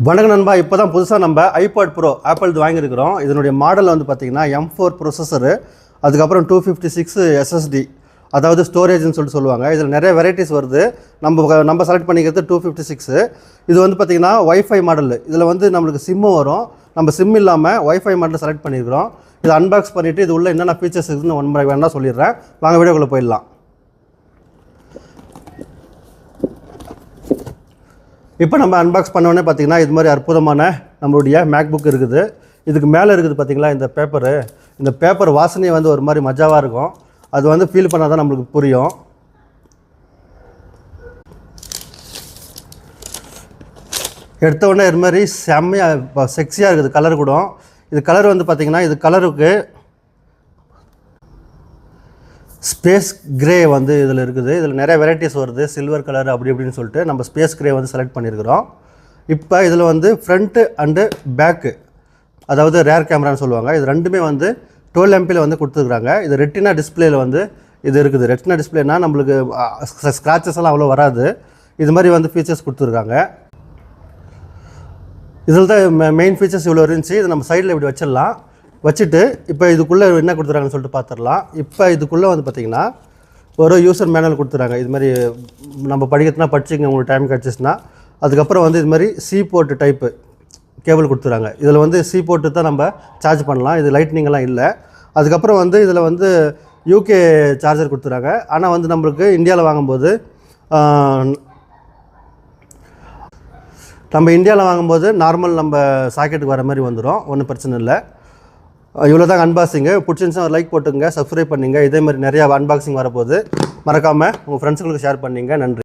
வணக்கம் நண்பா. இப்போ தான் புதுசாக நம்ம ஐபாட் ப்ரோ ஆப்பிள் வாங்கியிருக்கிறோம். இதனுடைய மாடல் வந்து பார்த்திங்கன்னா M4 ப்ரொசஸரு, அதுக்கப்புறம் 256 SSD, அதாவது ஸ்டோரேஜ்னு சொல்லுவாங்க. இதில் நிறைய வெரைட்டிஸ் வருது. நம்ம செலக்ட் பண்ணிக்கிறது 256. இது வந்து பார்த்திங்கன்னா ஒய்ஃபை மாடல். இதில் வந்து நம்மளுக்கு சிம்மும் வரும். நம்ம சிம் இல்லாமல் ஒய்ஃபை மாடல் செலக்ட் பண்ணியிருக்கிறோம். இதை அன்பாக்ஸ் பண்ணிவிட்டு இது உள்ள என்னென்ன ஃபீச்சர்ஸ் இருக்குதுன்னு ஒன் பை ஒன்னாக சொல்லிடுறேன். வாங்க வீடியோக்குள்ளே போயிடலாம். இப்போ நம்ம அன்பாக்ஸ் பண்ணோடனே பார்த்திங்கன்னா இது மாதிரி அற்புதமான நம்மளுடைய மேக்புக் இருக்குது. இதுக்கு மேலே இருக்குது பார்த்திங்களா இந்த பேப்பரு. இந்த பேப்பர் வாசனையை வந்து ஒரு மாதிரி மஜாவாக இருக்கும். அது வந்து ஃபீல் பண்ணால் தான் நம்மளுக்கு புரியும். எடுத்த உடனே இது மாதிரி செம்மையாக செக்ஸியாக இருக்குது. கலர் கூட இது கலர் வந்து பார்த்திங்கன்னா இது கலருக்கு ஸ்பேஸ் கிரே வந்து இதில் இருக்குது. இதில் நிறைய வெரைட்டிஸ் வருது. சில்வர் கலர் அப்படி இப்படின்னு சொல்லிட்டு நம்ம ஸ்பேஸ் கிரே வந்து செலக்ட் பண்ணியிருக்கிறோம். இப்போ இதில் வந்து ஃப்ரண்ட்டு அண்டு பேக்கு, அதாவது ரேர் கேமரான்னு சொல்லுவாங்க. இது ரெண்டுமே வந்து 12 MP வந்து கொடுத்துருக்குறாங்க. இது ரெட்டினா டிஸ்பிளேயில் வந்து இது இருக்குது. ரெட்டினா டிஸ்பிளேனா நம்மளுக்கு ஸ்க்ராச்சஸ் எல்லாம் அவ்வளோ வராது. இது மாதிரி வந்து ஃபீச்சர்ஸ் கொடுத்துருக்காங்க. இதில் தான் மெயின் ஃபீச்சர்ஸ் இவ்வளோ இருந்துச்சு. இது நம்ம சைடில் இப்படி வச்சிடலாம். வச்சுட்டு இப்போ இதுக்குள்ளே என்ன கொடுத்துறாங்கன்னு சொல்லிட்டு பார்த்துடலாம். இப்போ இதுக்குள்ளே வந்து பார்த்திங்கன்னா ஒரு யூசர் மேனுவல் கொடுத்துறாங்க. இது மாதிரி நம்ம படிக்கிறதுனா படிச்சுங்க உங்களுக்கு டைம் கிடச்சிச்சுன்னா. அதுக்கப்புறம் வந்து இது மாதிரி சி போர்ட்டு டைப்பு கேபிள் கொடுத்துறாங்க. இதில் வந்து சி போர்ட்டு தான் நம்ம சார்ஜ் பண்ணலாம். இது லைட்னிங்கெல்லாம் இல்லை. அதுக்கப்புறம் வந்து இதில் வந்து யூகே சார்ஜர் கொடுத்துறாங்க. ஆனால் வந்து நம்மளுக்கு இந்தியாவில் வாங்கும்போது நார்மல் நம்ம சாக்கெட்டுக்கு வர மாதிரி வந்துடும். ஒன்றும் பிரச்சனை இல்லை. இவ்வளோ தான் அன்பாக்சிங்கு. பிடிச்சிருந்துச்சுன்னா ஒரு லைக் போட்டுங்க, சப்ஸ்கிரைப் பண்ணிங்க. இதே மாதிரி நிறையா அன்பாக்சிங் வரப்போகுது. மறக்காமல் உங்கள் ஃப்ரெண்ட்ஸுங்களுக்கு ஷேர் பண்ணிங்க. நன்றி.